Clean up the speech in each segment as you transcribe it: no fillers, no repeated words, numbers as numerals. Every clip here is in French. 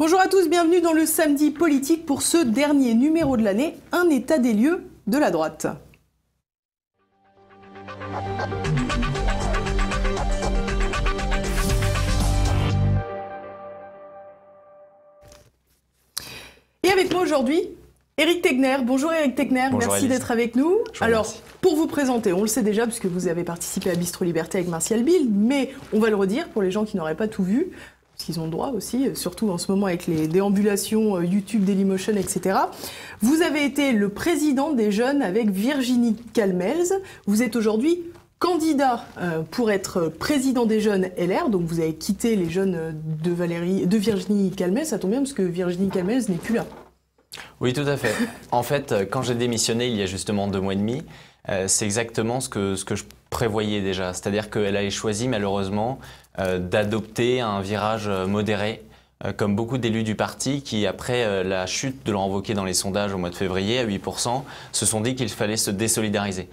Bonjour à tous, bienvenue dans le Samedi Politique pour ce dernier numéro de l'année, un état des lieux de la droite. Et avec moi aujourd'hui, Éric Tegner. Bonjour Éric Tegner, merci d'être avec nous. Alors, pour vous présenter, on le sait déjà puisque vous avez participé à Bistro Liberté avec Martial Bild, mais on va le redire pour les gens qui n'auraient pas tout vu, parce qu'ils ont le droit aussi, surtout en ce moment avec les déambulations YouTube, Dailymotion, etc. Vous avez été le président des Jeunes avec Virginie Calmels. Vous êtes aujourd'hui candidat pour être président des Jeunes LR, donc vous avez quitté les Jeunes de Virginie Calmels. Ça tombe bien parce que Virginie Calmels n'est plus là. Oui, tout à fait. En fait, quand j'ai démissionné il y a justement 2 mois et demi, c'est exactement ce que je prévoyais déjà. C'est-à-dire qu'elle avait choisi malheureusement d'adopter un virage modéré, comme beaucoup d'élus du parti qui, après la chute de Laurent Wauquiez dans les sondages au mois de février à 8%, se sont dit qu'il fallait se désolidariser.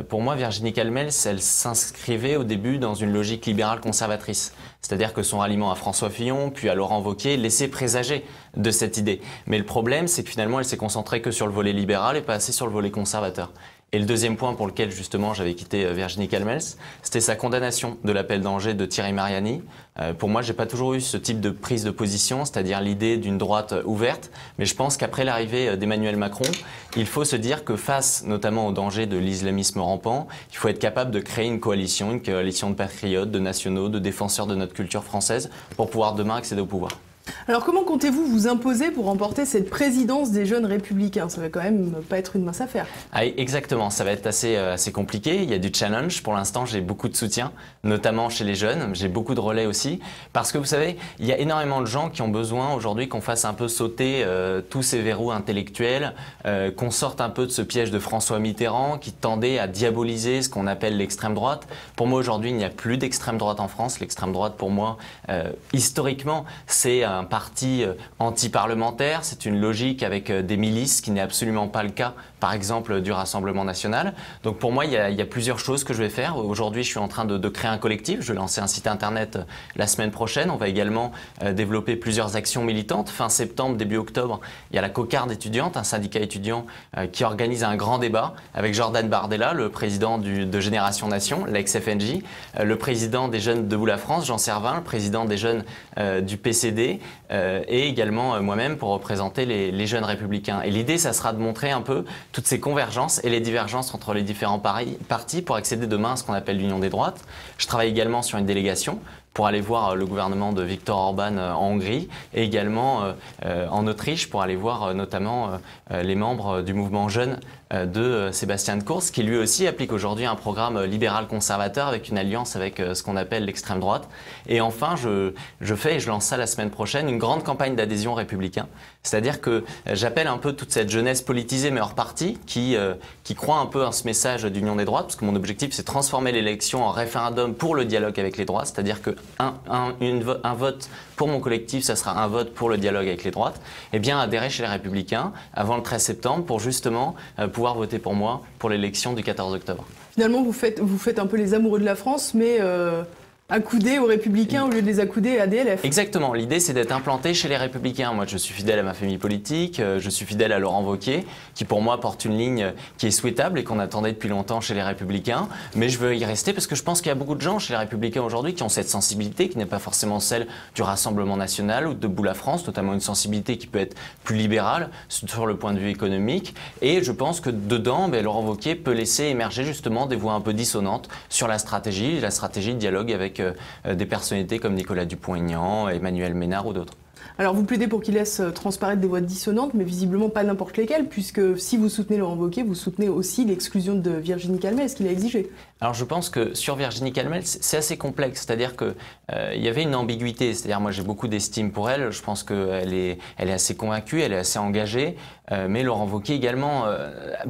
Pour moi, Virginie Calmels, elle s'inscrivait au début dans une logique libérale conservatrice. C'est-à-dire que son ralliement à François Fillon, puis à Laurent Wauquiez, laissait présager de cette idée. Mais le problème, c'est que finalement, elle s'est concentrée que sur le volet libéral et pas assez sur le volet conservateur. Et le deuxième point pour lequel justement j'avais quitté Virginie Calmels, c'était sa condamnation de l'appel d'Angers de Thierry Mariani. Pour moi, j'ai pas toujours eu ce type de prise de position, c'est-à-dire l'idée d'une droite ouverte. Mais je pense qu'après l'arrivée d'Emmanuel Macron, il faut se dire que face notamment au danger de l'islamisme rampant, il faut être capable de créer une coalition de patriotes, de nationaux, de défenseurs de notre culture française pour pouvoir demain accéder au pouvoir. Alors comment comptez-vous vous imposer pour remporter cette présidence des Jeunes Républicains? Ça va quand même pas être une mince affaire. Ah, exactement, ça va être assez compliqué. Il y a du challenge. Pour l'instant, j'ai beaucoup de soutien, notamment chez les jeunes. J'ai beaucoup de relais aussi. Parce que vous savez, il y a énormément de gens qui ont besoin aujourd'hui qu'on fasse un peu sauter tous ces verrous intellectuels, qu'on sorte un peu de ce piège de François Mitterrand qui tendait à diaboliser ce qu'on appelle l'extrême droite. Pour moi, aujourd'hui, il n'y a plus d'extrême droite en France. L'extrême droite, pour moi, historiquement, c'est un parti anti-parlementaire, c'est une logique avec des milices, qui n'est absolument pas le cas, par exemple, du Rassemblement national. Donc pour moi, il y a plusieurs choses que je vais faire. Aujourd'hui, je suis en train de créer un collectif. Je vais lancer un site internet la semaine prochaine. On va également développer plusieurs actions militantes. Fin septembre, début octobre, il y a la Cocarde étudiante, un syndicat étudiant qui organise un grand débat avec Jordan Bardella, le président de Génération Nation, l'ex-FNJ, le président des Jeunes Debout la France, Jean Servin, le président des Jeunes du PCD, et également moi-même pour représenter les Jeunes Républicains. Et l'idée, ça sera de montrer un peu toutes ces convergences et les divergences entre les différents partis pour accéder demain à ce qu'on appelle l'union des droites. Je travaille également sur une délégation pour aller voir le gouvernement de Viktor Orban en Hongrie et également en Autriche pour aller voir notamment les membres du mouvement jeune de Sébastien Kurz, qui lui aussi applique aujourd'hui un programme libéral conservateur avec une alliance avec ce qu'on appelle l'extrême droite. Et enfin, je lance ça la semaine prochaine, une grande campagne d'adhésion républicain. C'est-à-dire que j'appelle un peu toute cette jeunesse politisée mais hors parti qui croit un peu en ce message d'union des droites, parce que mon objectif c'est de transformer l'élection en référendum pour le dialogue avec les droites, c'est-à-dire que un vote pour mon collectif, ça sera un vote pour le dialogue avec les droites, et bien adhérer chez les Républicains avant le 13 septembre pour justement pouvoir voter pour moi pour l'élection du 14 octobre. Finalement, vous faites un peu les amoureux de la France, mais accoudés aux Républicains au lieu de les accouder à DLF. Exactement. L'idée, c'est d'être implanté chez les Républicains. Moi, je suis fidèle à ma famille politique, je suis fidèle à Laurent Wauquiez, qui pour moi porte une ligne qui est souhaitable et qu'on attendait depuis longtemps chez les Républicains. Mais je veux y rester parce que je pense qu'il y a beaucoup de gens chez les Républicains aujourd'hui qui ont cette sensibilité, qui n'est pas forcément celle du Rassemblement national ou de Debout la France, notamment une sensibilité qui peut être plus libérale sur le point de vue économique. Et je pense que dedans, Laurent Wauquiez peut laisser émerger justement des voix un peu dissonantes sur la stratégie de dialogue avec des personnalités comme Nicolas Dupont-Aignan, Emmanuel Ménard ou d'autres. Alors vous plaidez pour qu'il laisse transparaître des voix dissonantes, mais visiblement pas n'importe lesquelles, puisque si vous soutenez Laurent Wauquiez, vous soutenez aussi l'exclusion de Virginie Calmels, ce qu'il a exigé. Alors je pense que sur Virginie Calmels, c'est assez complexe, c'est-à-dire qu'il y avait une ambiguïté, c'est-à-dire moi j'ai beaucoup d'estime pour elle, je pense qu'elle est assez convaincue, elle est assez engagée, mais Laurent Wauquiez également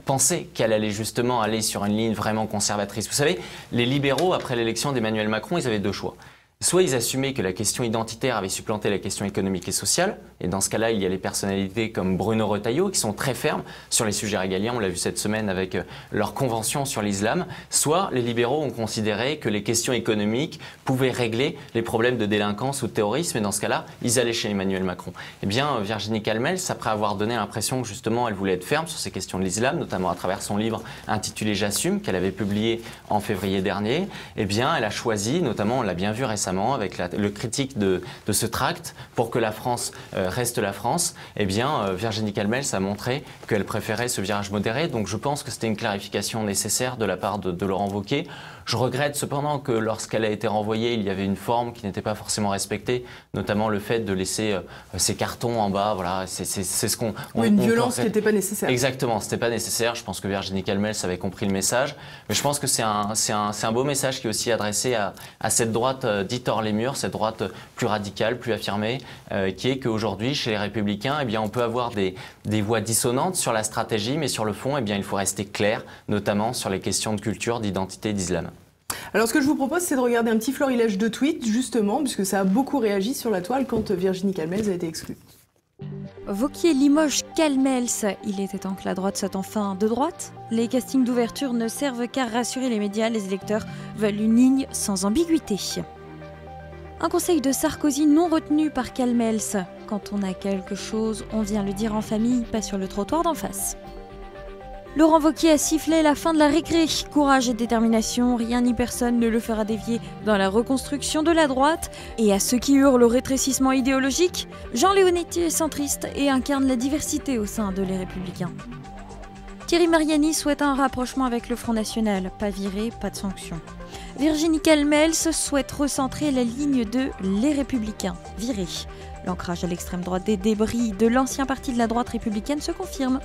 pensait qu'elle allait justement aller sur une ligne vraiment conservatrice. Vous savez, les libéraux, après l'élection d'Emmanuel Macron, ils avaient 2 choix. Soit ils assumaient que la question identitaire avait supplanté la question économique et sociale, et dans ce cas-là, il y a les personnalités comme Bruno Retailleau qui sont très fermes sur les sujets régaliens, on l'a vu cette semaine avec leur convention sur l'islam, soit les libéraux ont considéré que les questions économiques pouvaient régler les problèmes de délinquance ou de terrorisme, et dans ce cas-là, ils allaient chez Emmanuel Macron. Eh bien, Virginie Calmels, après avoir donné l'impression que justement elle voulait être ferme sur ces questions de l'islam, notamment à travers son livre intitulé J'assume, qu'elle avait publié en février dernier, eh bien, elle a choisi, notamment on l'a bien vu récemment, avec le critique de ce tract, pour que la France reste la France, eh bien, Virginie Calmels a montré qu'elle préférait ce virage modéré. Donc je pense que c'était une clarification nécessaire de la part de Laurent Wauquiez. Je regrette cependant que lorsqu'elle a été renvoyée, il y avait une forme qui n'était pas forcément respectée, notamment le fait de laisser ses cartons en bas. Voilà, c'est ce qu'on... Une violence qui n'était pas nécessaire. Exactement, c'était pas nécessaire. Je pense que Virginie Calmels avait compris le message. Mais je pense que c'est un beau message qui est aussi adressé à cette droite dite hors les murs, cette droite plus radicale, plus affirmée, qui est qu'aujourd'hui, chez les Républicains, eh bien, on peut avoir des voix dissonantes sur la stratégie, mais sur le fond, eh bien, il faut rester clair, notamment sur les questions de culture, d'identité, d'islam. Alors ce que je vous propose, c'est de regarder un petit florilège de tweets, justement, puisque ça a beaucoup réagi sur la toile quand Virginie Calmels a été exclue. Wauquiez limoge Calmels. Il était temps que la droite soit enfin de droite. Les castings d'ouverture ne servent qu'à rassurer les médias, les électeurs veulent une ligne sans ambiguïté. Un conseil de Sarkozy non retenu par Calmels. Quand on a quelque chose, on vient le dire en famille, pas sur le trottoir d'en face. Laurent Wauquiez a sifflé la fin de la récré. Courage et détermination, rien ni personne ne le fera dévier dans la reconstruction de la droite. Et à ceux qui hurlent au rétrécissement idéologique, Jean Leonetti est centriste et incarne la diversité au sein de Les Républicains. Thierry Mariani souhaite un rapprochement avec le Front National, pas viré, pas de sanctions. Virginie Calmels souhaite recentrer la ligne de Les Républicains, viré. L'ancrage à l'extrême droite des débris de l'ancien parti de la droite républicaine se confirme.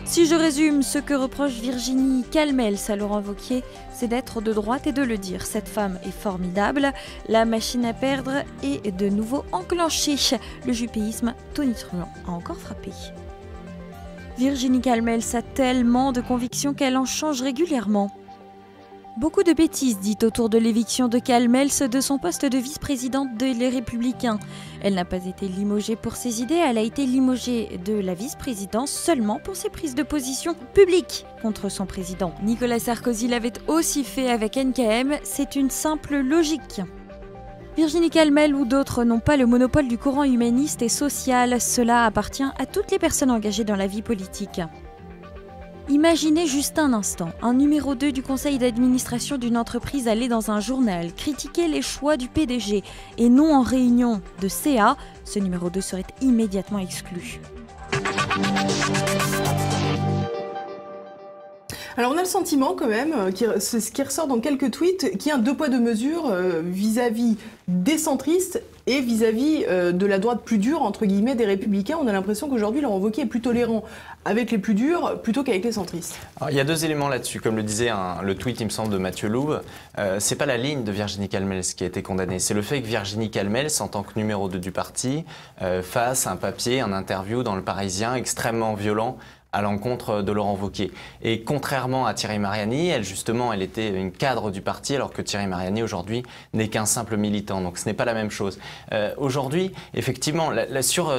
Si je résume, ce que reproche Virginie Calmels à Laurent Wauquiez, c'est d'être de droite et de le dire. Cette femme est formidable, la machine à perdre est de nouveau enclenchée. Le jupéisme tonitruant a encore frappé. Virginie Calmels a tellement de convictions qu'elle en change régulièrement. Beaucoup de bêtises dites autour de l'éviction de Calmels de son poste de vice-présidente de Les Républicains. Elle n'a pas été limogée pour ses idées, elle a été limogée de la vice-présidence seulement pour ses prises de position publiques contre son président. Nicolas Sarkozy l'avait aussi fait avec NKM, c'est une simple logique. Virginie Calmels ou d'autres n'ont pas le monopole du courant humaniste et social, cela appartient à toutes les personnes engagées dans la vie politique. Imaginez juste un instant, un numéro 2 du conseil d'administration d'une entreprise aller dans un journal, critiquer les choix du PDG et non en réunion de CA, ce numéro 2 serait immédiatement exclu. Alors on a le sentiment quand même, ce qui ressort dans quelques tweets, qu'il y a un deux poids deux mesures vis-à-vis des centristes et vis-à-vis de la droite plus dure, entre guillemets, des Républicains. On a l'impression qu'aujourd'hui, Laurent Wauquiez est plus tolérant avec les plus durs plutôt qu'avec les centristes. Alors, il y a deux éléments là-dessus. Comme le disait le tweet, il me semble, de Mathieu Loub, c'est pas la ligne de Virginie Calmels qui a été condamnée. C'est le fait que Virginie Calmels, en tant que numéro 2 du parti, fasse un papier, un interview dans Le Parisien extrêmement violent à l'encontre de Laurent Wauquiez. Et contrairement à Thierry Mariani, elle était une cadre du parti, alors que Thierry Mariani aujourd'hui n'est qu'un simple militant. Donc ce n'est pas la même chose. Aujourd'hui, effectivement, sur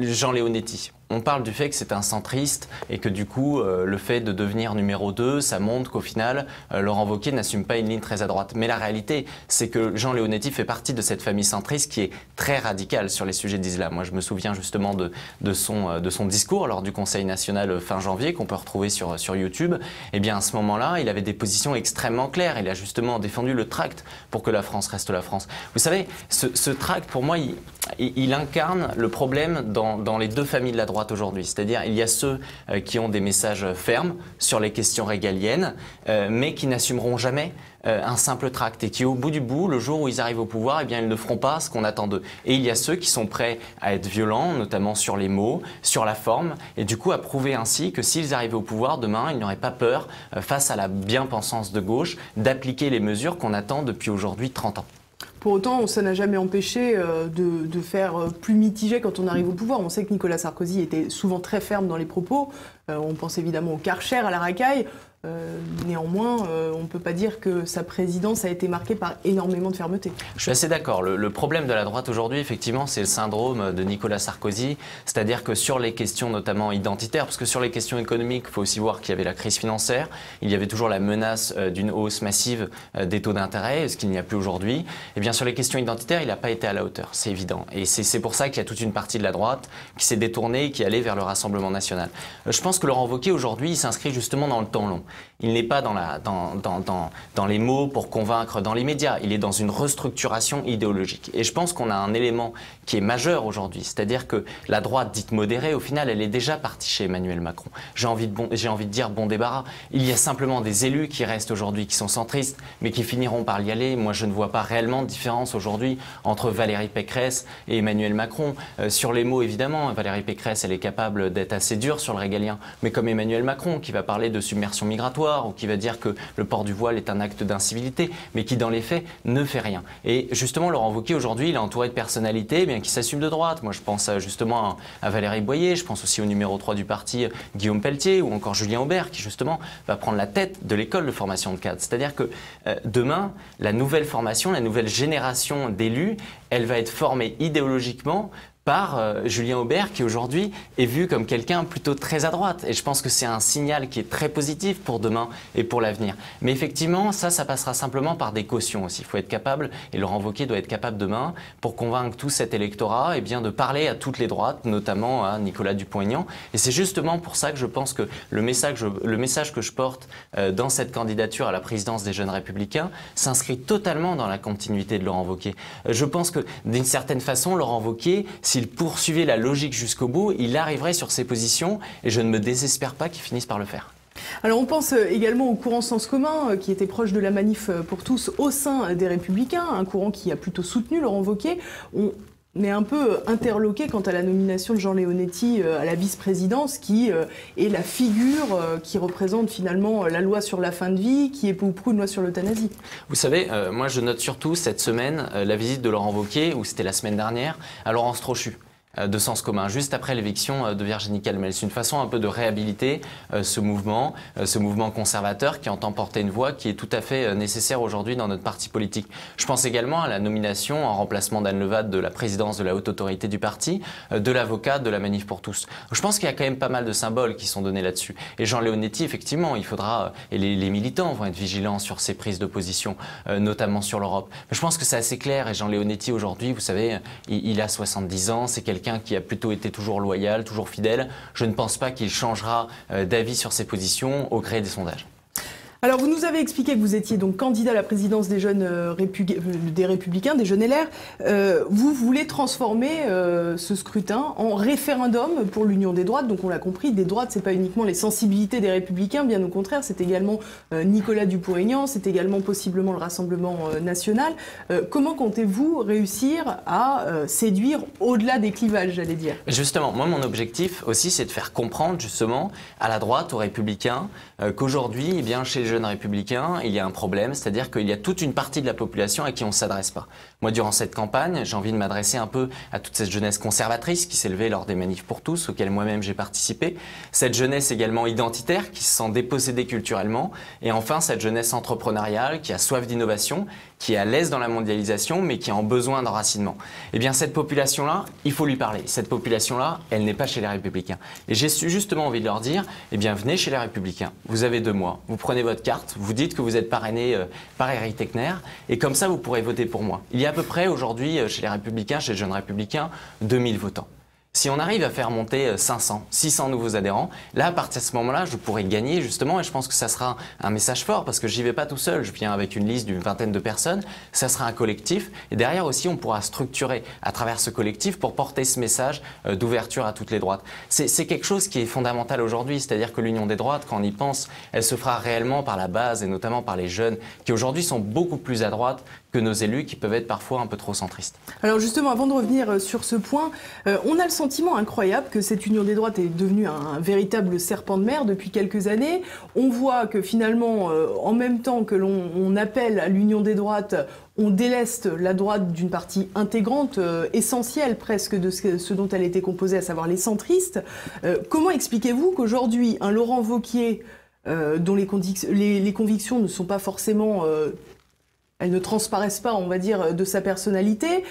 Jean Leonetti, on parle du fait que c'est un centriste et que du coup, le fait de devenir numéro 2, ça montre qu'au final, Laurent Wauquiez n'assume pas une ligne très à droite. Mais la réalité, c'est que Jean Leonetti fait partie de cette famille centriste qui est très radicale sur les sujets d'islam. Moi, je me souviens justement de son discours lors du Conseil national fin janvier, qu'on peut retrouver sur YouTube. Eh bien, à ce moment-là, il avait des positions extrêmement claires. Il a justement défendu le tract pour que la France reste la France. Vous savez, ce tract, pour moi, il incarne le problème dans les deux familles de la droite aujourd'hui. C'est-à-dire, il y a ceux qui ont des messages fermes sur les questions régaliennes, mais qui n'assumeront jamais un simple tract et qui, au bout du bout, le jour où ils arrivent au pouvoir, eh bien, ils ne feront pas ce qu'on attend d'eux. Et il y a ceux qui sont prêts à être violents, notamment sur les mots, sur la forme, et du coup à prouver ainsi que s'ils arrivaient au pouvoir, demain, ils n'auraient pas peur, face à la bien-pensance de gauche, d'appliquer les mesures qu'on attend depuis aujourd'hui 30 ans. Pour autant, ça n'a jamais empêché de faire plus mitigé quand on arrive au pouvoir. On sait que Nicolas Sarkozy était souvent très ferme dans les propos. On pense évidemment au Karcher, à la racaille. Néanmoins, on ne peut pas dire que sa présidence a été marquée par énormément de fermeté. Je suis assez d'accord. Le problème de la droite aujourd'hui, effectivement, c'est le syndrome de Nicolas Sarkozy. C'est-à-dire que sur les questions notamment identitaires, parce que sur les questions économiques, il faut aussi voir qu'il y avait la crise financière, il y avait toujours la menace d'une hausse massive des taux d'intérêt, ce qu'il n'y a plus aujourd'hui. Et bien sur les questions identitaires, il n'a pas été à la hauteur, c'est évident. Et c'est pour ça qu'il y a toute une partie de la droite qui s'est détournée et qui allait vers le Rassemblement national. Je pense que Laurent Wauquiez, aujourd'hui, il s'inscrit justement dans le temps long. Il n'est pas dans les mots pour convaincre dans les médias. Il est dans une restructuration idéologique. Et je pense qu'on a un élément qui est majeur aujourd'hui. C'est-à-dire que la droite dite modérée, au final, elle est déjà partie chez Emmanuel Macron. J'ai envie de dire bon débarras. Il y a simplement des élus qui restent aujourd'hui, qui sont centristes, mais qui finiront par y aller. Moi, je ne vois pas réellement de différence aujourd'hui entre Valérie Pécresse et Emmanuel Macron. Sur les mots, évidemment, Valérie Pécresse, elle est capable d'être assez dure sur le régalien. Mais comme Emmanuel Macron, qui va parler de submersion migratoire, ou qui va dire que le port du voile est un acte d'incivilité, mais qui dans les faits ne fait rien. Et justement, Laurent Wauquiez aujourd'hui, il est entouré de personnalités qui s'assument de droite. Moi, je pense justement à Valérie Boyer, je pense aussi au numéro 3 du parti, Guillaume Pelletier, ou encore Julien Aubert, qui justement va prendre la tête de l'école de formation de cadres. C'est-à-dire que demain, la nouvelle formation, la nouvelle génération d'élus, elle va être formée idéologiquement par Julien Aubert, qui aujourd'hui est vu comme quelqu'un plutôt très à droite. Et je pense que c'est un signal qui est très positif pour demain et pour l'avenir. Mais effectivement, ça passera simplement par des cautions aussi. Il faut être capable, et Laurent Wauquiez doit être capable demain, pour convaincre tout cet électorat, de parler à toutes les droites, notamment à Nicolas Dupont-Aignan. Et c'est justement pour ça que je pense que le message que je porte dans cette candidature à la présidence des Jeunes Républicains s'inscrit totalement dans la continuité de Laurent Wauquiez. Je pense que d'une certaine façon, Laurent Wauquiez, s'il poursuivait la logique jusqu'au bout, il arriverait sur ses positions et je ne me désespère pas qu'il finisse par le faire. Alors on pense également au courant Sens commun qui était proche de la manif pour tous au sein des Républicains, un courant qui a plutôt soutenu Laurent Wauquiez. On est un peu interloqué quant à la nomination de Jean Leonetti à la vice-présidence, qui est la figure qui représente finalement la loi sur la fin de vie, qui est pour une loi sur l'euthanasie. Vous savez, moi je note surtout cette semaine la visite de Laurent Wauquiez, ou c'était la semaine dernière, à Laurence Trochu de Sens commun, juste après l'éviction de Virginie Calmel. C'est une façon un peu de réhabiliter ce mouvement conservateur qui entend porter une voix qui est tout à fait nécessaire aujourd'hui dans notre parti politique. Je pense également à la nomination en remplacement d'Anne Levade de la présidence de la haute autorité du parti, de l'avocat de la Manif pour tous. Je pense qu'il y a quand même pas mal de symboles qui sont donnés là-dessus. Et Jean Leonetti, effectivement, il faudra, et les militants vont être vigilants sur ses prises de position, notamment sur l'Europe. Mais je pense que c'est assez clair, et Jean Leonetti aujourd'hui, vous savez, il a 70 ans, c'est quelqu'un qui a plutôt été toujours loyal, toujours fidèle. Je ne pense pas qu'il changera d'avis sur ses positions au gré des sondages. Alors, vous nous avez expliqué que vous étiez donc candidat à la présidence des jeunes des Républicains, des jeunes LR. Vous voulez transformer ce scrutin en référendum pour l'union des droites. Donc, on l'a compris, des droites, c'est pas uniquement les sensibilités des Républicains, bien au contraire, c'est également Nicolas Dupont-Aignan, c'est également possiblement le Rassemblement national. Comment comptez-vous réussir à séduire au-delà des clivages, j'allais dire? Justement, moi, mon objectif aussi, c'est de faire comprendre justement à la droite, aux Républicains, qu'aujourd'hui, chez les Jeunes Républicains, il y a un problème, c'est-à-dire qu'il y a toute une partie de la population à qui on ne s'adresse pas. Moi, durant cette campagne, j'ai envie de m'adresser un peu à toute cette jeunesse conservatrice qui s'est levée lors des manifs pour tous, auxquelles moi-même j'ai participé. Cette jeunesse également identitaire qui se sent dépossédée culturellement. Et enfin, cette jeunesse entrepreneuriale qui a soif d'innovation, qui est à l'aise dans la mondialisation, mais qui a besoin d'enracinement. Eh bien, cette population-là, il faut lui parler. Cette population-là, elle n'est pas chez les Républicains. Et j'ai justement envie de leur dire, eh bien, venez chez les Républicains. Vous avez 2 mois. Vous prenez votre carte, vous dites que vous êtes parrainé par Éric Tegner, et comme ça, vous pourrez voter pour moi. Il y a à peu près aujourd'hui, chez les Républicains, chez les Jeunes Républicains, 2000 votants. Si on arrive à faire monter 500, 600 nouveaux adhérents, là, à partir de ce moment-là, je pourrais gagner justement, et je pense que ça sera un message fort, parce que j'y vais pas tout seul, je viens avec une liste d'une vingtaine de personnes, ça sera un collectif, et derrière aussi, on pourra structurer à travers ce collectif pour porter ce message d'ouverture à toutes les droites. C'est quelque chose qui est fondamental aujourd'hui, c'est-à-dire que l'union des droites, quand on y pense, elle se fera réellement par la base, et notamment par les jeunes, qui aujourd'hui sont beaucoup plus à droite que nos élus, qui peuvent être parfois un peu trop centristes. Alors justement, avant de revenir sur ce point, on a le sentiment incroyable que cette union des droites est devenue un véritable serpent de mer depuis quelques années. On voit que finalement, en même temps que l'on appelle à l'union des droites, on déleste la droite d'une partie intégrante, essentielle presque de ce dont elle était composée, à savoir les centristes. Comment expliquez-vous qu'aujourd'hui, un Laurent Wauquiez dont les convictions ne sont pas forcément... elles ne transparaissent pas, on va dire, de sa personnalité,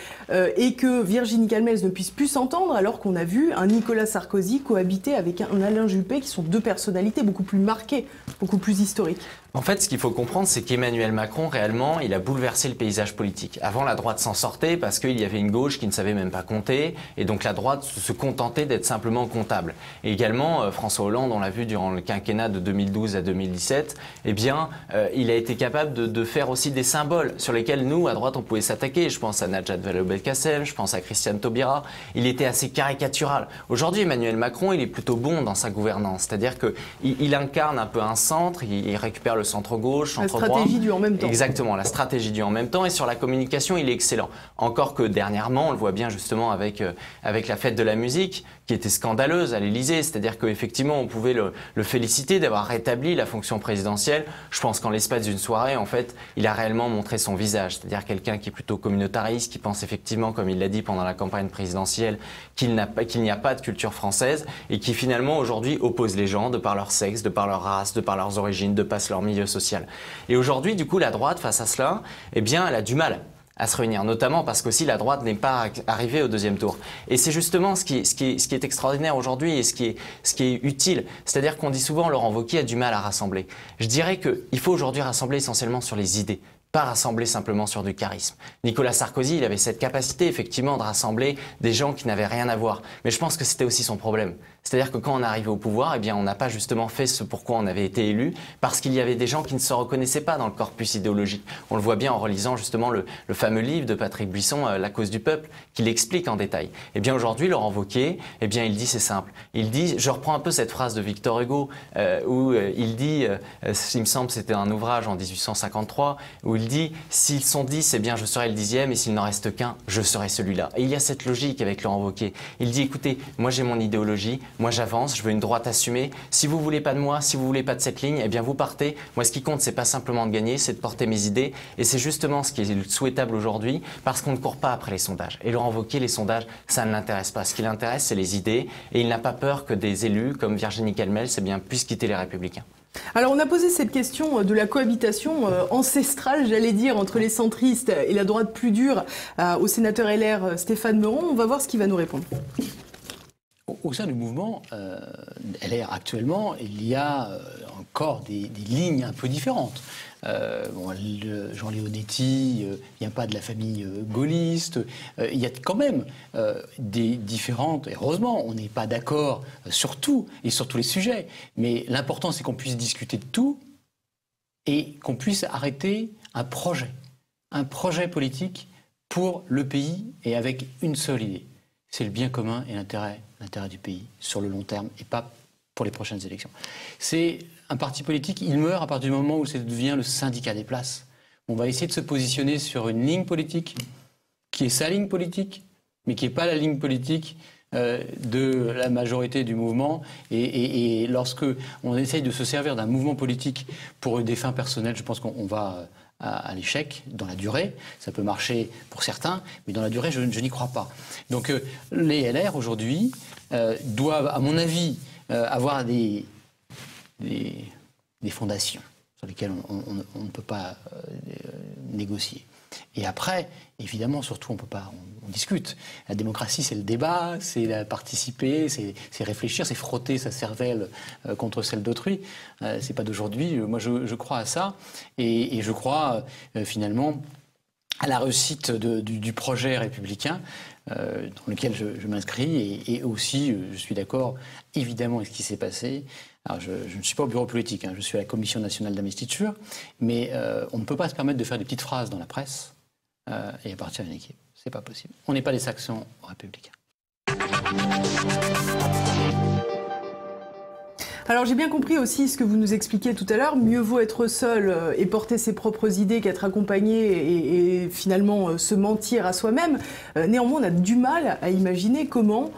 et que Virginie Calmels ne puisse plus s'entendre, alors qu'on a vu un Nicolas Sarkozy cohabiter avec un Alain Juppé, qui sont deux personnalités beaucoup plus marquées, beaucoup plus historiques. En fait, ce qu'il faut comprendre, c'est qu'Emmanuel Macron, réellement, il a bouleversé le paysage politique. Avant, la droite s'en sortait parce qu'il y avait une gauche qui ne savait même pas compter, et donc la droite se contentait d'être simplement comptable. Et également, François Hollande, on l'a vu durant le quinquennat de 2012 à 2017, eh bien, il a été capable de faire aussi des symboles sur lesquels nous, à droite, on pouvait s'attaquer. Je pense à Najat Vallaud-Belkacem, je pense à Christiane Taubira. Il était assez caricatural. Aujourd'hui, Emmanuel Macron, il est plutôt bon dans sa gouvernance. C'est-à-dire qu'il incarne un peu un centre, il récupère le centre-gauche, centre-droit. La stratégie du en même temps. Exactement, la stratégie du en même temps. Et sur la communication, il est excellent. Encore que dernièrement, on le voit bien justement avec la fête de la musique, qui était scandaleuse à l'Élysée. C'est-à-dire qu'effectivement, on pouvait le féliciter d'avoir rétabli la fonction présidentielle. Je pense qu'en l'espace d'une soirée, en fait, il a réellement montré son visage. C'est-à-dire quelqu'un qui est plutôt communautariste, qui pense effectivement, comme il l'a dit pendant la campagne présidentielle, qu'il n'y a pas de culture française et qui finalement aujourd'hui oppose les gens de par leur sexe, de par leur race, de par leurs origines, de par leur milieu social. Et aujourd'hui, du coup, la droite, face à cela, eh bien, elle a du mal à se réunir, notamment parce qu'aussi la droite n'est pas arrivée au deuxième tour. Et c'est justement ce qui est extraordinaire aujourd'hui et ce qui est utile. C'est-à-dire qu'on dit souvent Laurent Wauquiez a du mal à rassembler. Je dirais qu'il faut aujourd'hui rassembler essentiellement sur les idées, pas rassembler simplement sur du charisme. Nicolas Sarkozy, il avait cette capacité effectivement de rassembler des gens qui n'avaient rien à voir. Mais je pense que c'était aussi son problème. C'est-à-dire que quand on est arrivé au pouvoir, eh bien, on n'a pas justement fait ce pourquoi on avait été élu, parce qu'il y avait des gens qui ne se reconnaissaient pas dans le corpus idéologique. On le voit bien en relisant justement le fameux livre de Patrick Buisson, La cause du peuple, qui l'explique en détail. Eh bien, aujourd'hui, Laurent Wauquiez, eh bien, il dit c'est simple. Il dit, je reprends un peu cette phrase de Victor Hugo, où il dit, il me semble c'était un ouvrage en 1853, où il dit, s'ils sont 10, eh bien, je serai le 10e, et s'il n'en reste qu'un, je serai celui-là. Et il y a cette logique avec Laurent Wauquiez. Il dit, écoutez, moi j'ai mon idéologie, moi j'avance, je veux une droite assumée. Si vous voulez pas de moi, si vous voulez pas de cette ligne, eh bien vous partez. Moi ce qui compte c'est pas simplement de gagner, c'est de porter mes idées. Et c'est justement ce qui est souhaitable aujourd'hui parce qu'on ne court pas après les sondages. Et Laurent Wauquiez, les sondages, ça ne l'intéresse pas. Ce qui l'intéresse c'est les idées et il n'a pas peur que des élus comme Virginie Calmels eh bien, puissent quitter les Républicains. Alors on a posé cette question de la cohabitation ancestrale, j'allais dire, entre les centristes et la droite plus dure au sénateur LR Stéphane Meron. On va voir ce qu'il va nous répondre. Au sein du mouvement LR actuellement, il y a encore des lignes un peu différentes. Jean Leonetti vient pas de la famille gaulliste. Il y a quand même des différentes. Et heureusement, on n'est pas d'accord sur tout et sur tous les sujets. Mais l'important, c'est qu'on puisse discuter de tout et qu'on puisse arrêter un projet politique pour le pays et avec une seule idée. C'est le bien commun et l'intérêt du pays sur le long terme et pas pour les prochaines élections. C'est un parti politique, il meurt à partir du moment où ça devient le syndicat des places. On va essayer de se positionner sur une ligne politique qui est sa ligne politique, mais qui n'est pas la ligne politique de la majorité du mouvement. Et lorsque on essaye de se servir d'un mouvement politique pour des fins personnelles, je pense qu'on va à l'échec dans la durée. Ça peut marcher pour certains, mais dans la durée, je n'y crois pas. Donc les LR aujourd'hui doivent, à mon avis, avoir des fondations sur lesquelles on ne peut pas négocier. Et après, évidemment, surtout, on discute. La démocratie, c'est le débat, c'est participer, c'est réfléchir, c'est frotter sa cervelle contre celle d'autrui. C'est pas d'aujourd'hui. Moi, je crois à ça. Et je crois, finalement, à la réussite du projet républicain dans lequel je m'inscris. Et aussi, je suis d'accord, évidemment, avec ce qui s'est passé. Alors, je ne suis pas au bureau politique, je suis à la Commission nationale d'investiture, mais on ne peut pas se permettre de faire des petites phrases dans la presse et appartenir à une équipe. C'est pas possible. On n'est pas des saxons républicains. Alors j'ai bien compris aussi ce que vous nous expliquiez tout à l'heure, mieux vaut être seul et porter ses propres idées qu'être accompagné et finalement se mentir à soi-même. Néanmoins, on a du mal à imaginer comment,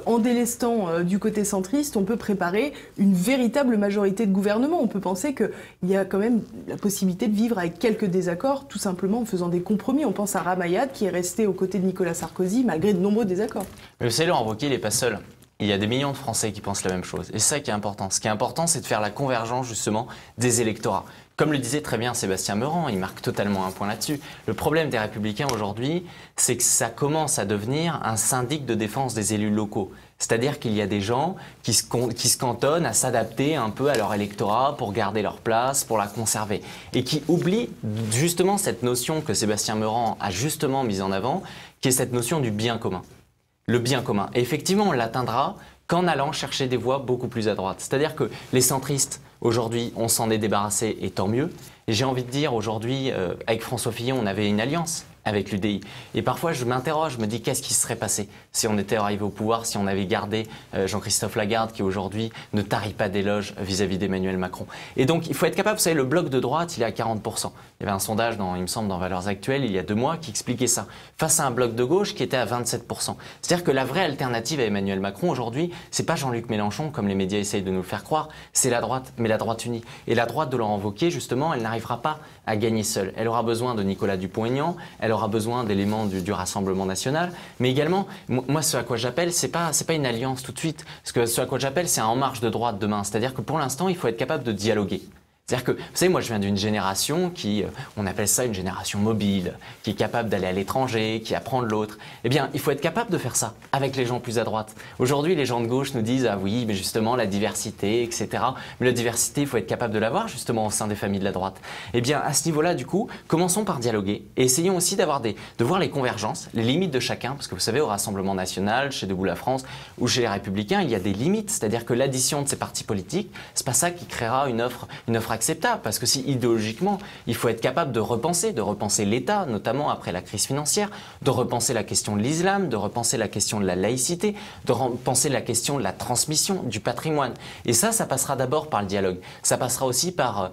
en délestant du côté centriste, on peut préparer une véritable majorité de gouvernement. On peut penser qu'il y a quand même la possibilité de vivre avec quelques désaccords, tout simplement en faisant des compromis. On pense à Ramayad qui est resté aux côtés de Nicolas Sarkozy malgré de nombreux désaccords. Mais vous savez, Laurent Wauquiez, il n'est pas seul. il y a des millions de Français qui pensent la même chose. Et c'est ça qui est important. Ce qui est important, c'est de faire la convergence justement des électorats. Comme le disait très bien Sébastien Meurant, il marque totalement un point là-dessus. Le problème des Républicains aujourd'hui, c'est que ça commence à devenir un syndic de défense des élus locaux. C'est-à-dire qu'il y a des gens qui se cantonnent à s'adapter un peu à leur électorat pour garder leur place, pour la conserver. Et qui oublient justement cette notion que Sébastien Meurant a justement mise en avant, qui est cette notion du bien commun. Le bien commun. Et effectivement, on l'atteindra qu'en allant chercher des voix beaucoup plus à droite. C'est-à-dire que les centristes, aujourd'hui, on s'en est débarrassé et tant mieux. Et j'ai envie de dire, aujourd'hui, avec François Fillon, on avait une alliance avec l'UDI. Et parfois, je m'interroge, je me dis qu'est-ce qui se serait passé si on était arrivé au pouvoir, si on avait gardé Jean-Christophe Lagarde, qui aujourd'hui ne tarit pas d'éloges vis-à-vis d'Emmanuel Macron. Et donc, il faut être capable, vous savez, le bloc de droite, il est à 40%. Il y avait un sondage, il me semble, dans Valeurs Actuelles, il y a 2 mois, qui expliquait ça, face à un bloc de gauche qui était à 27%. C'est-à-dire que la vraie alternative à Emmanuel Macron, aujourd'hui, c'est pas Jean-Luc Mélenchon, comme les médias essayent de nous le faire croire, c'est la droite, mais la droite unie. Et la droite de Laurent Wauquiez, justement, elle n'arrivera pas à gagner seule. Elle aura besoin de Nicolas Dupont-Aignan, elle aura besoin d'éléments du Rassemblement national, mais également, moi, ce à quoi j'appelle, c'est pas une alliance tout de suite. Ce à quoi j'appelle, c'est un en marche de droite demain. C'est-à-dire que pour l'instant, il faut être capable de dialoguer. C'est-à-dire que, vous savez, moi je viens d'une génération qui, on appelle ça une génération mobile, qui est capable d'aller à l'étranger, qui apprend de l'autre. Eh bien, il faut être capable de faire ça avec les gens plus à droite. Aujourd'hui, les gens de gauche nous disent « Ah oui, mais justement, la diversité, etc. » Mais la diversité, il faut être capable de l'avoir justement au sein des familles de la droite. Eh bien, à ce niveau-là, du coup, commençons par dialoguer et essayons aussi de voir les convergences, les limites de chacun, parce que vous savez, au Rassemblement national, chez Debout la France ou chez les Républicains, il y a des limites. C'est-à-dire que l'addition de ces partis politiques, c'est pas ça qui créera une offre acceptable, parce que si idéologiquement, il faut être capable de repenser l'État, notamment après la crise financière, de repenser la question de l'islam, de repenser la question de la laïcité, de repenser la question de la transmission du patrimoine. Et ça passera d'abord par le dialogue. Ça passera aussi par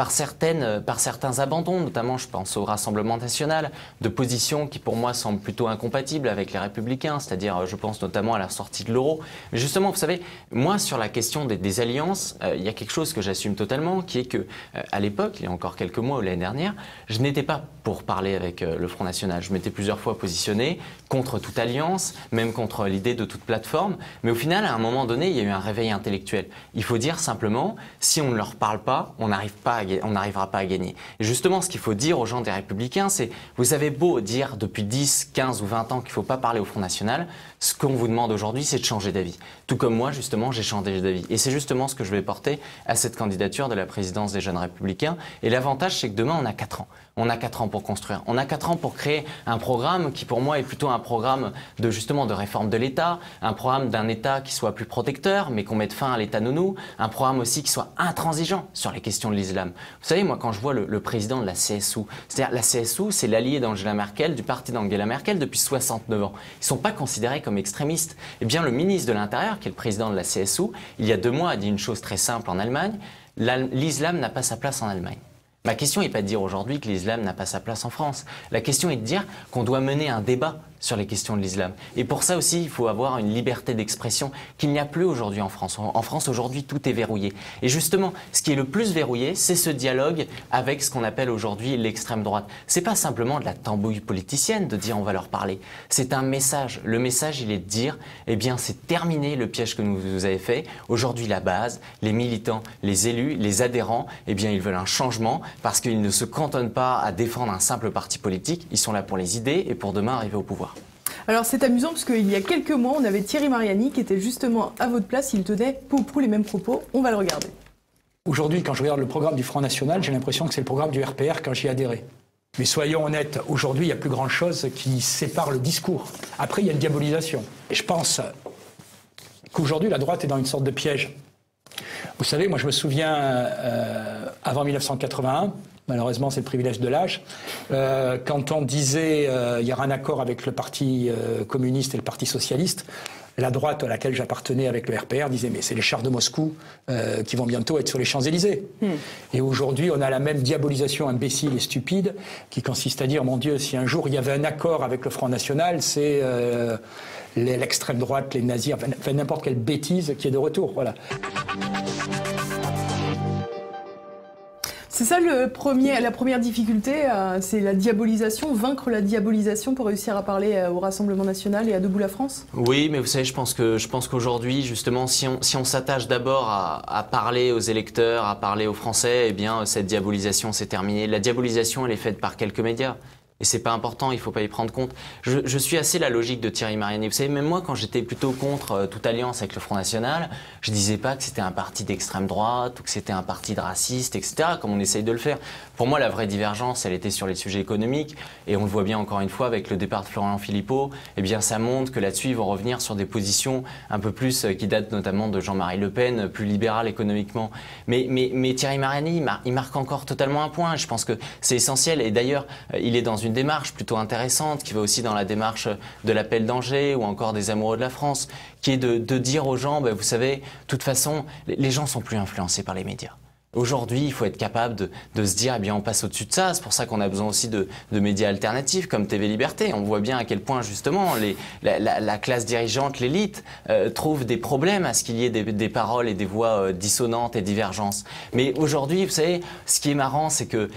certains abandons, notamment je pense au Rassemblement national, de positions qui pour moi semblent plutôt incompatibles avec les Républicains, c'est-à-dire je pense notamment à la sortie de l'euro. Mais justement, vous savez, moi sur la question des alliances, il y a quelque chose que j'assume totalement, qui est que à l'époque, il y a encore quelques mois ou l'année dernière, je n'étais pas pour parler avec le Front National. Je m'étais plusieurs fois positionné contre toute alliance, même contre l'idée de toute plateforme. Mais au final, à un moment donné, il y a eu un réveil intellectuel. Il faut dire simplement, si on ne leur parle pas, on n'arrivera pas à gagner. Et justement, ce qu'il faut dire aux gens des Républicains, c'est, vous avez beau dire depuis 10, 15 ou 20 ans qu'il ne faut pas parler au Front National, ce qu'on vous demande aujourd'hui, c'est de changer d'avis. Tout comme moi, justement, j'ai changé d'avis. Et c'est justement ce que je vais porter à cette candidature de la présidence des Jeunes Républicains. Et l'avantage, c'est que demain, on a 4 ans. On a 4 ans pour construire. On a 4 ans pour créer un programme qui, pour moi, est plutôt un programme de réforme de l'État, un programme d'un État qui soit plus protecteur, mais qu'on mette fin à l'État nounou, un programme aussi qui soit intransigeant sur les questions de l'islam. Vous savez, moi, quand je vois le président de la CSU, c'est-à-dire la CSU, c'est l'allié d'Angela Merkel, du parti d'Angela Merkel depuis 69 ans. Ils ne sont pas considérés comme extrémistes. Eh bien, le ministre de l'Intérieur, qui est le président de la CSU, il y a 2 mois, a dit une chose très simple en Allemagne, l'islam n'a pas sa place en Allemagne. Ma question n'est pas de dire aujourd'hui que l'islam n'a pas sa place en France. La question est de dire qu'on doit mener un débat sur les questions de l'islam. Et pour ça aussi, il faut avoir une liberté d'expression qu'il n'y a plus aujourd'hui en France. En France, aujourd'hui, tout est verrouillé. Et justement, ce qui est le plus verrouillé, c'est ce dialogue avec ce qu'on appelle aujourd'hui l'extrême droite. C'est pas simplement de la tambouille politicienne de dire on va leur parler. C'est un message. Le message, il est de dire, eh bien, c'est terminé le piège que vous avez fait. Aujourd'hui, la base, les militants, les élus, les adhérents, eh bien, ils veulent un changement parce qu'ils ne se cantonnent pas à défendre un simple parti politique. Ils sont là pour les idées et pour demain arriver au pouvoir. Alors c'est amusant parce qu'il y a quelques mois, on avait Thierry Mariani qui était justement à votre place, il tenait peu ou prou les mêmes propos. On va le regarder. Aujourd'hui, quand je regarde le programme du Front National, j'ai l'impression que c'est le programme du RPR quand j'y ai adhéré. Mais soyons honnêtes, aujourd'hui, il n'y a plus grand-chose qui sépare le discours. Après, il y a une diabolisation. Et je pense qu'aujourd'hui, la droite est dans une sorte de piège. Vous savez, moi je me souviens, avant 1981, malheureusement c'est le privilège de l'âge, quand on disait il y aura un accord avec le parti communiste et le parti socialiste, la droite à laquelle j'appartenais avec le RPR disait mais c'est les chars de Moscou qui vont bientôt être sur les Champs-Élysées. Et aujourd'hui on a la même diabolisation imbécile et stupide qui consiste à dire mon Dieu, si un jour il y avait un accord avec le Front National, c'est l'extrême droite, les nazis, enfin n'importe quelle bêtise qui est de retour. Voilà. C'est ça la première difficulté, c'est la diabolisation, vaincre la diabolisation pour réussir à parler au Rassemblement national et à Debout la France? Oui, mais vous savez, je pense qu'aujourd'hui, justement, si on s'attache d'abord à parler aux électeurs, à parler aux Français, eh bien, cette diabolisation, c'est terminé. La diabolisation, elle est faite par quelques médias. Et c'est pas important, il faut pas y prendre compte. Je suis assez la logique de Thierry Mariani. Vous savez, même moi, quand j'étais plutôt contre toute alliance avec le Front National, je disais pas que c'était un parti d'extrême droite ou que c'était un parti de raciste, etc., comme on essaye de le faire. Pour moi, la vraie divergence, elle était sur les sujets économiques. Et on le voit bien encore une fois avec le départ de Florian Philippot. Eh bien, ça montre que là-dessus, ils vont revenir sur des positions un peu plus qui datent notamment de Jean-Marie Le Pen, plus libérales économiquement. Mais Thierry Mariani, il marque encore totalement un point. Je pense que c'est essentiel. Et d'ailleurs, il est dans une démarche plutôt intéressante qui va aussi dans la démarche de l'appel d'Angers ou encore des Amoureux de la France, qui est de dire aux gens, vous savez, de toute façon, les gens sont plus influencés par les médias. Aujourd'hui, il faut être capable de se dire, eh bien, on passe au-dessus de ça. C'est pour ça qu'on a besoin aussi de médias alternatifs comme TV Liberté. On voit bien à quel point, justement, la classe dirigeante, l'élite, trouve des problèmes à ce qu'il y ait des paroles et des voix dissonantes et divergences. Mais aujourd'hui, vous savez, ce qui est marrant, c'est que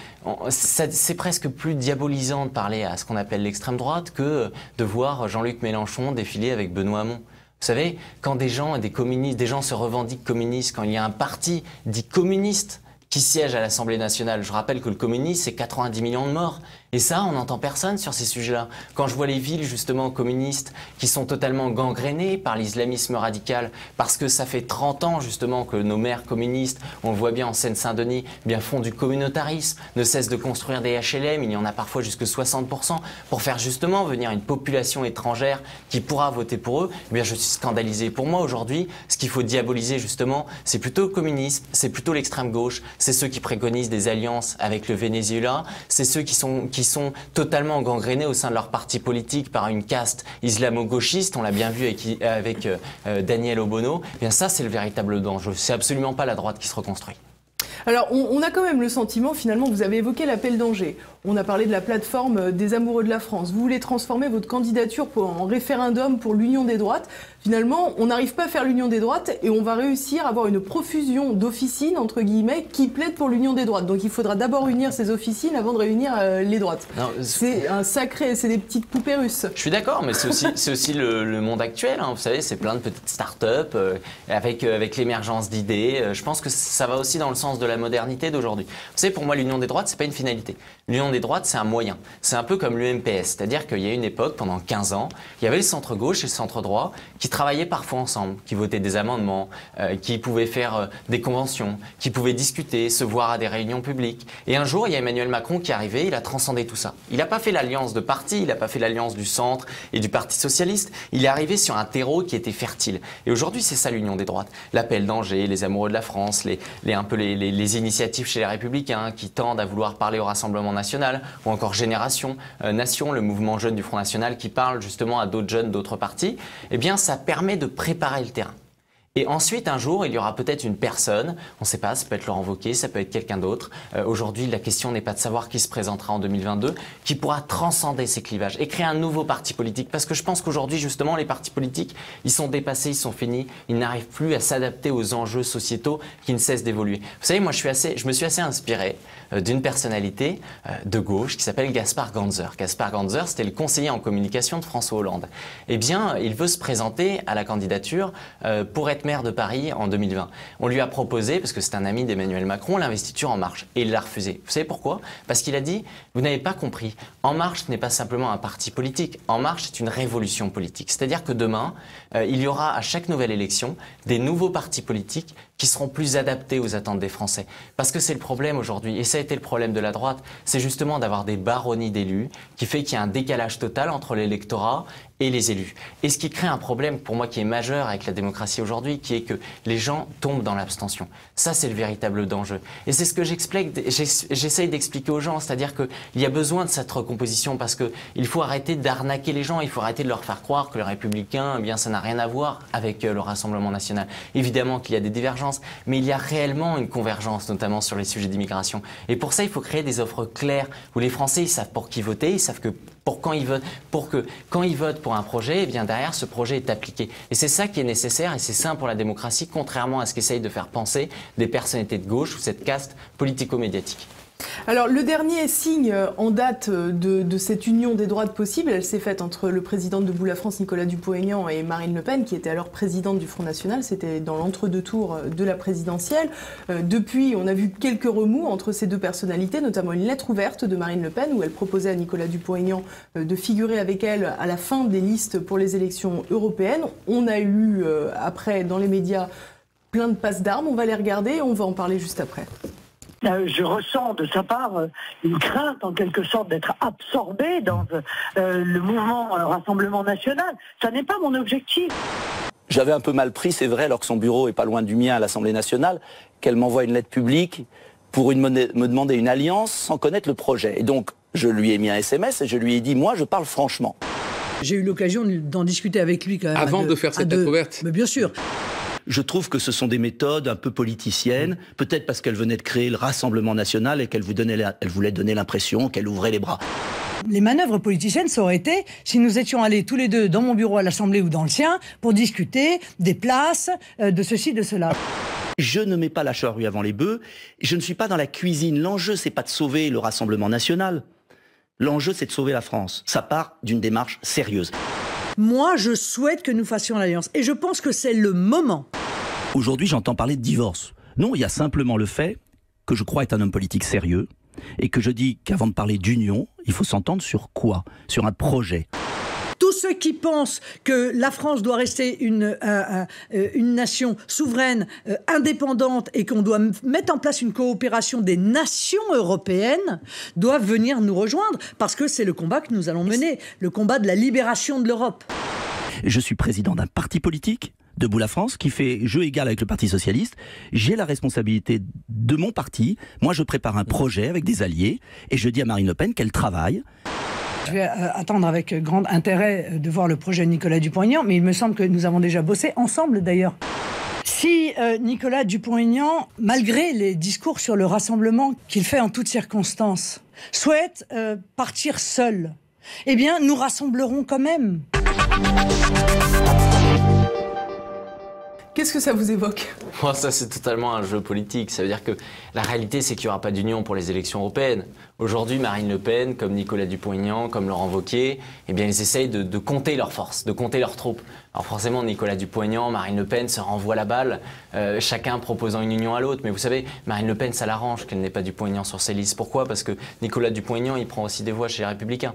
c'est presque plus diabolisant de parler à ce qu'on appelle l'extrême droite que de voir Jean-Luc Mélenchon défiler avec Benoît Hamon. Vous savez, quand des gens se revendiquent communistes, quand il y a un parti dit communiste qui siège à l'Assemblée nationale, je rappelle que le communisme, c'est 90 millions de morts. Et ça, on n'entend personne sur ces sujets-là. Quand je vois les villes, justement, communistes, qui sont totalement gangrénées par l'islamisme radical, parce que ça fait 30 ans, justement, que nos maires communistes, on le voit bien en Seine-Saint-Denis, font du communautarisme, ne cessent de construire des HLM, il y en a parfois jusque 60%, pour faire justement venir une population étrangère qui pourra voter pour eux. Je suis scandalisé. Pour moi, aujourd'hui, ce qu'il faut diaboliser, justement, c'est plutôt le communisme, c'est plutôt l'extrême gauche, c'est ceux qui préconisent des alliances avec le Venezuela, c'est ceux qui sont totalement gangrénés au sein de leur parti politique par une caste islamo-gauchiste, on l'a bien vu avec Daniel Obono. Ça, c'est le véritable danger. C'est absolument pas la droite qui se reconstruit. Alors, on a quand même le sentiment, finalement, vous avez évoqué l'appel d'Angers. On a parlé de la plateforme des Amoureux de la France. Vous voulez transformer votre candidature en référendum pour l'union des droites. Finalement, on n'arrive pas à faire l'union des droites et on va réussir à avoir une profusion d'officines, entre guillemets, qui plaident pour l'union des droites. Donc il faudra d'abord unir ces officines avant de réunir les droites. C'est un sacré, c'est des petites poupées russes. Je suis d'accord, mais c'est aussi le monde actuel. Vous savez, c'est plein de petites start-up avec l'émergence d'idées. Je pense que ça va aussi dans le sens de la modernité d'aujourd'hui. Vous savez, pour moi, l'union des droites, c'est pas une finalité. L'union des droites, c'est un moyen. C'est un peu comme l'UMPS, c'est-à-dire qu'il y a une époque, pendant 15 ans, il y avait le centre-gauche et le centre-droit qui travaillaient parfois ensemble, qui votaient des amendements, qui pouvaient faire des conventions, qui pouvaient discuter, se voir à des réunions publiques. Et un jour, il y a Emmanuel Macron qui est arrivé, il a transcendé tout ça. Il n'a pas fait l'alliance de partis, il n'a pas fait l'alliance du centre et du Parti socialiste. Il est arrivé sur un terreau qui était fertile. Et aujourd'hui, c'est ça l'union des droites. L'appel d'Angers, les Amoureux de la France, les initiatives chez les Républicains qui tendent à vouloir parler au Rassemblement national, ou encore Génération Nation, le mouvement jeune du Front National qui parle justement à d'autres jeunes d'autres partis, eh bien ça permet de préparer le terrain. Et ensuite, un jour, il y aura peut-être une personne, on ne sait pas, ça peut être Laurent Wauquiez, ça peut être quelqu'un d'autre. Aujourd'hui, la question n'est pas de savoir qui se présentera en 2022, qui pourra transcender ces clivages et créer un nouveau parti politique. Parce que je pense qu'aujourd'hui, justement, les partis politiques, ils sont dépassés, ils sont finis, ils n'arrivent plus à s'adapter aux enjeux sociétaux qui ne cessent d'évoluer. Vous savez, moi, je me suis assez inspiré d'une personnalité de gauche qui s'appelle Gaspard Ganzer. Gaspard Ganzer, c'était le conseiller en communication de François Hollande. Eh bien, il veut se présenter à la candidature pour être maire de Paris en 2020. On lui a proposé, parce que c'est un ami d'Emmanuel Macron, l'investiture En Marche. Et il l'a refusé. Vous savez pourquoi? Parce qu'il a dit, vous n'avez pas compris, En Marche n'est pas simplement un parti politique. En Marche, c'est une révolution politique. C'est-à-dire que demain, il y aura à chaque nouvelle élection des nouveaux partis politiques qui seront plus adaptés aux attentes des Français. Parce que c'est le problème aujourd'hui, et ça a été le problème de la droite, c'est justement d'avoir des baronnies d'élus qui fait qu'il y a un décalage total entre l'électorat et les élus. Et ce qui crée un problème pour moi qui est majeur avec la démocratie aujourd'hui, qui est que les gens tombent dans l'abstention. Ça, c'est le véritable danger. Et c'est ce que j'essaye d'expliquer aux gens, c'est-à-dire qu'il y a besoin de cette recomposition parce qu'il faut arrêter d'arnaquer les gens, il faut arrêter de leur faire croire que les Républicains, eh bien, ça n'a rien à voir avec le Rassemblement national. Évidemment qu'il y a des divergences, mais il y a réellement une convergence, notamment sur les sujets d'immigration. Et pour ça, il faut créer des offres claires où les Français, ils savent pour qui voter, ils savent que pour quand ils votent, pour que quand ils votent pour un projet, eh bien derrière ce projet est appliqué. Et c'est ça qui est nécessaire et c'est sain pour la démocratie, contrairement à ce qu'essayent de faire penser des personnalités de gauche ou cette caste politico-médiatique. Alors, le dernier signe en date de cette union des droites possibles, elle s'est faite entre le président de Debout la France, Nicolas Dupont-Aignan, et Marine Le Pen, qui était alors présidente du Front National. C'était dans l'entre-deux tours de la présidentielle. Depuis, on a vu quelques remous entre ces deux personnalités, notamment une lettre ouverte de Marine Le Pen, où elle proposait à Nicolas Dupont-Aignan de figurer avec elle à la fin des listes pour les élections européennes. On a eu, après, dans les médias, plein de passes d'armes. On va les regarder et on va en parler juste après. Je ressens de sa part une crainte en quelque sorte d'être absorbé dans le mouvement Rassemblement National. Ça n'est pas mon objectif. J'avais un peu mal pris, c'est vrai, alors que son bureau est pas loin du mien à l'Assemblée nationale, qu'elle m'envoie une lettre publique pour me demander une alliance sans connaître le projet. Et donc, je lui ai mis un SMS et je lui ai dit, moi, je parle franchement. J'ai eu l'occasion d'en discuter avec lui quand même. Avant de faire cette lettre ouverte. Mais bien sûr. Je trouve que ce sont des méthodes un peu politiciennes, peut-être parce qu'elle venait de créer le Rassemblement National et qu'elle voulait donner l'impression qu'elle ouvrait les bras. Les manœuvres politiciennes, ça aurait été si nous étions allés tous les deux dans mon bureau à l'Assemblée ou dans le sien pour discuter des places, de ceci, de cela. Je ne mets pas la charrue avant les bœufs, je ne suis pas dans la cuisine. L'enjeu, c'est pas de sauver le Rassemblement National. L'enjeu, c'est de sauver la France. Ça part d'une démarche sérieuse. Moi, je souhaite que nous fassions l'alliance. Et je pense que c'est le moment. Aujourd'hui, j'entends parler de divorce. Non, il y a simplement le fait que je crois être un homme politique sérieux et que je dis qu'avant de parler d'union, il faut s'entendre sur quoi? Sur un projet. Tous ceux qui pensent que la France doit rester une nation souveraine, indépendante et qu'on doit mettre en place une coopération des nations européennes doivent venir nous rejoindre parce que c'est le combat que nous allons mener, le combat de la libération de l'Europe. Je suis président d'un parti politique, Debout la France, qui fait jeu égal avec le Parti Socialiste. J'ai la responsabilité de mon parti. Moi, je prépare un projet avec des alliés et je dis à Marine Le Pen qu'elle travaille. Je vais attendre avec grand intérêt de voir le projet de Nicolas Dupont-Aignan, mais il me semble que nous avons déjà bossé ensemble d'ailleurs. Si Nicolas Dupont-Aignan, malgré les discours sur le rassemblement qu'il fait en toutes circonstances, souhaite partir seul, eh bien nous rassemblerons quand même. Qu'est-ce que ça vous évoque? Oh, ça, c'est totalement un jeu politique. Ça veut dire que la réalité, c'est qu'il n'y aura pas d'union pour les élections européennes. Aujourd'hui, Marine Le Pen, comme Nicolas Dupont-Aignan, comme Laurent Wauquiez, eh bien, ils essayent de compter leurs forces, de compter leurs troupes. Alors forcément, Nicolas Dupont-Aignan, Marine Le Pen se renvoient la balle, chacun proposant une union à l'autre. Mais vous savez, Marine Le Pen, ça l'arrange qu'elle n'ait pas Dupont-Aignan sur ses listes. Pourquoi? Parce que Nicolas Dupont-Aignan, il prend aussi des voix chez les Républicains.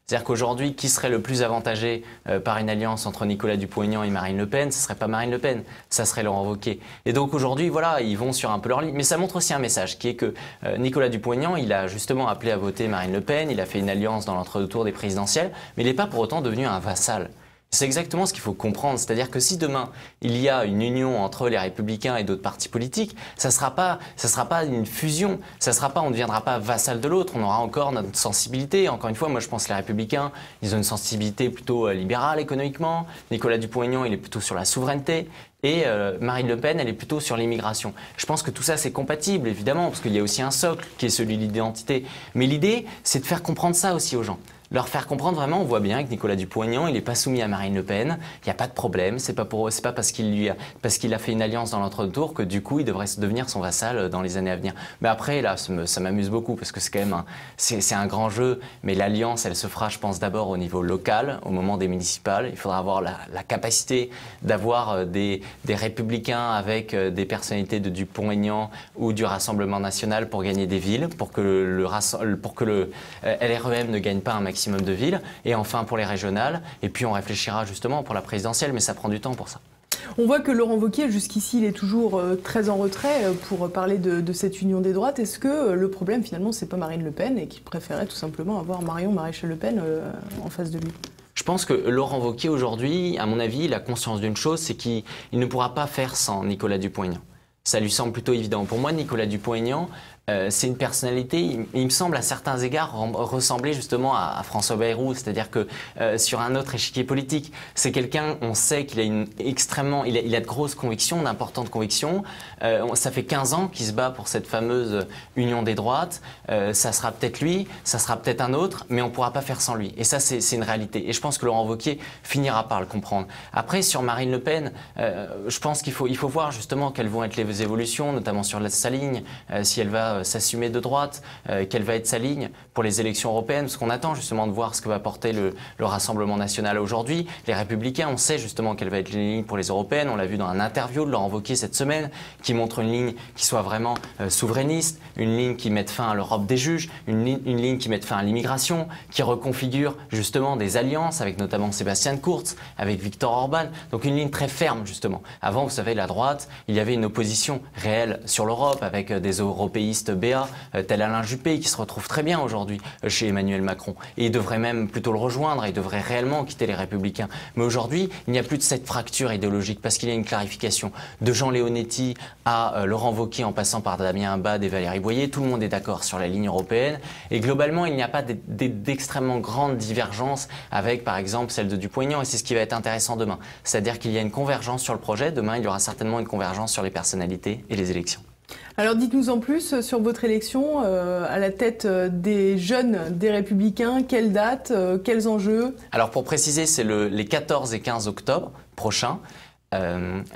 C'est-à-dire qu'aujourd'hui, qui serait le plus avantagé par une alliance entre Nicolas Dupont-Aignan et Marine Le Pen? Ce ne serait pas Marine Le Pen, ça serait Laurent Wauquiez. Et donc aujourd'hui, voilà, ils vont sur un peu leur ligne. Mais ça montre aussi un message qui est que Nicolas Dupont-Aignan, il a justement appelé à voter Marine Le Pen, il a fait une alliance dans l'entre-deux tours des présidentielles, mais il n'est pas pour autant devenu un vassal. C'est exactement ce qu'il faut comprendre, c'est-à-dire que si demain il y a une union entre les Républicains et d'autres partis politiques, ça sera pas une fusion, on ne deviendra pas vassal de l'autre, on aura encore notre sensibilité. Encore une fois, moi je pense que les Républicains, ils ont une sensibilité plutôt libérale économiquement. Nicolas Dupont-Aignan, il est plutôt sur la souveraineté. Et Marine Le Pen, elle est plutôt sur l'immigration. Je pense que tout ça, c'est compatible, évidemment, parce qu'il y a aussi un socle qui est celui de l'identité. Mais l'idée, c'est de faire comprendre ça aussi aux gens. Leur faire comprendre vraiment, on voit bien que Nicolas Dupont-Aignan, il n'est pas soumis à Marine Le Pen, il n'y a pas de problème, c'est pas parce qu'il a fait une alliance dans l'entre-deux-tours que du coup il devrait devenir son vassal dans les années à venir. Mais après, là, ça m'amuse beaucoup parce que c'est quand même c'est un grand jeu, mais l'alliance, elle se fera, je pense, d'abord au niveau local, au moment des municipales. Il faudra avoir la capacité d'avoir des républicains avec des personnalités de Dupont-Aignan ou du Rassemblement National pour gagner des villes, pour que le LREM ne gagne pas un maximum de villes, et enfin pour les régionales, et puis on réfléchira justement pour la présidentielle, mais ça prend du temps pour ça. On voit que Laurent Wauquiez, jusqu'ici, il est toujours très en retrait pour parler de cette union des droites. Est-ce que le problème, finalement, c'est pas Marine Le Pen et qu'il préférait tout simplement avoir Marion Maréchal Le Pen en face de lui? Je pense que Laurent Wauquiez, aujourd'hui, à mon avis, il a conscience d'une chose, c'est qu'il ne pourra pas faire sans Nicolas Dupont-Aignan. Ça lui semble plutôt évident. Pour moi, Nicolas Dupont-Aignan, c'est une personnalité, il me semble à certains égards ressembler justement à François Bayrou, c'est-à-dire que sur un autre échiquier politique, c'est quelqu'un, on sait qu'il a il a de grosses convictions, d'importantes convictions. Ça fait 15 ans qu'il se bat pour cette fameuse union des droites. Ça sera peut-être lui, ça sera peut-être un autre, mais on ne pourra pas faire sans lui. Et ça, c'est une réalité. Et je pense que Laurent Wauquiez finira par le comprendre. Après, sur Marine Le Pen, je pense qu'il faut voir justement quelles vont être les évolutions, notamment sur sa ligne, si elle va s'assumer de droite, quelle va être sa ligne pour les élections européennes, parce qu'on attend justement de voir ce que va porter le Rassemblement national aujourd'hui. Les Républicains, on sait justement quelle va être la ligne pour les européennes. On l'a vu dans un interview de Laurent Wauquiez cette semaine, qui montre une ligne qui soit vraiment souverainiste, une ligne qui mette fin à l'Europe des juges, une ligne qui mette fin à l'immigration, qui reconfigure justement des alliances avec notamment Sébastien Kurz, avec Viktor Orban. Donc une ligne très ferme justement. Avant, vous savez, la droite, il y avait une opposition réelle sur l'Europe avec des européistes béats, tel Alain Juppé, qui se retrouve très bien aujourd'hui chez Emmanuel Macron. Et il devrait même plutôt le rejoindre, il devrait réellement quitter les Républicains. Mais aujourd'hui, il n'y a plus de cette fracture idéologique parce qu'il y a une clarification de Jean Leonetti à Laurent Wauquiez en passant par Damien Abad et Valérie Boyer. Tout le monde est d'accord sur la ligne européenne. Et globalement, il n'y a pas d'extrêmement grandes divergences avec, par exemple, celle de Dupont-Aignan. Et c'est ce qui va être intéressant demain. C'est-à-dire qu'il y a une convergence sur le projet. Demain, il y aura certainement une convergence sur les personnalités et les élections. Alors dites-nous en plus sur votre élection à la tête des jeunes des Républicains, quelle date, quels enjeux? Alors pour préciser, c'est les 14 et 15 octobre prochains.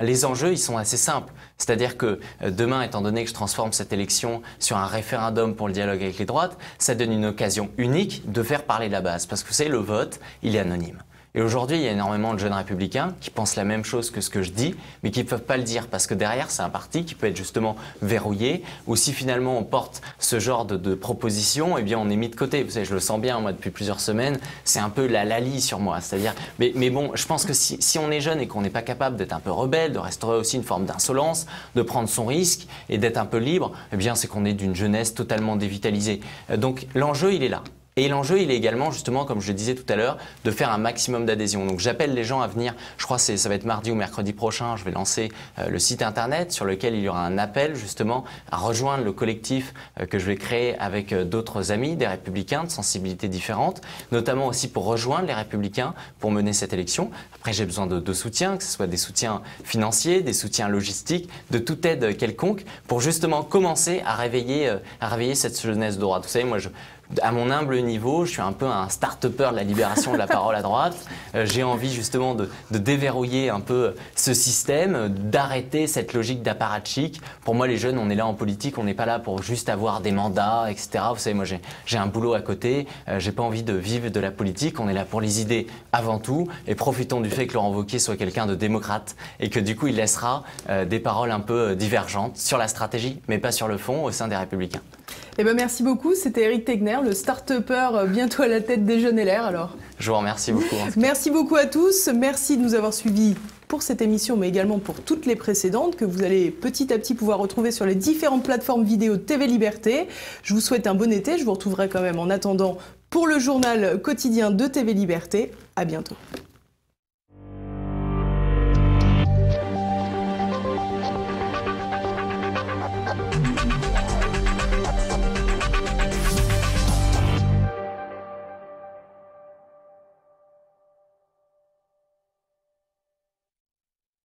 Les enjeux, ils sont assez simples. C'est-à-dire que demain, étant donné que je transforme cette élection sur un référendum pour le dialogue avec les droites, ça donne une occasion unique de faire parler la base. Parce que vous savez, le vote, il est anonyme. Et aujourd'hui, il y a énormément de jeunes républicains qui pensent la même chose que ce que je dis, mais qui ne peuvent pas le dire parce que derrière, c'est un parti qui peut être justement verrouillé. Ou si finalement on porte ce genre de proposition, eh bien on est mis de côté. Vous savez, je le sens bien, moi, depuis plusieurs semaines, c'est un peu la lalie sur moi. C'est-à-dire, mais bon, je pense que si on est jeune et qu'on n'est pas capable d'être un peu rebelle, de restaurer aussi une forme d'insolence, de prendre son risque et d'être un peu libre, eh bien c'est qu'on est d'une jeunesse totalement dévitalisée. Donc l'enjeu, il est là. Et l'enjeu, il est également, justement, comme je le disais tout à l'heure, de faire un maximum d'adhésion. Donc j'appelle les gens à venir, je crois que ça va être mardi ou mercredi prochain, je vais lancer le site internet sur lequel il y aura un appel, justement, à rejoindre le collectif que je vais créer avec d'autres amis, des Républicains de sensibilités différentes, notamment aussi pour rejoindre les Républicains pour mener cette élection. Après, j'ai besoin de soutien, que ce soit des soutiens financiers, des soutiens logistiques, de toute aide quelconque, pour justement commencer à réveiller cette jeunesse de droite. Vous savez, moi, à mon humble niveau, je suis un peu un start-upper de la libération de la parole à droite. J'ai envie justement de déverrouiller un peu ce système, d'arrêter cette logique d'apparatchik. Pour moi, les jeunes, on est là en politique, on n'est pas là pour juste avoir des mandats, etc. Vous savez, moi, j'ai un boulot à côté, j'ai pas envie de vivre de la politique. On est là pour les idées avant tout. Et profitons du fait que Laurent Wauquiez soit quelqu'un de démocrate et que du coup, il laissera des paroles un peu divergentes sur la stratégie, mais pas sur le fond, au sein des Républicains. Eh ben merci beaucoup, c'était Éric Tegner, le start-upper bientôt à la tête des Jeunes LR alors. Je vous remercie beaucoup. Merci beaucoup à tous, merci de nous avoir suivis pour cette émission mais également pour toutes les précédentes que vous allez petit à petit pouvoir retrouver sur les différentes plateformes vidéo TV Liberté. Je vous souhaite un bon été, je vous retrouverai quand même en attendant pour le journal quotidien de TV Liberté. À bientôt.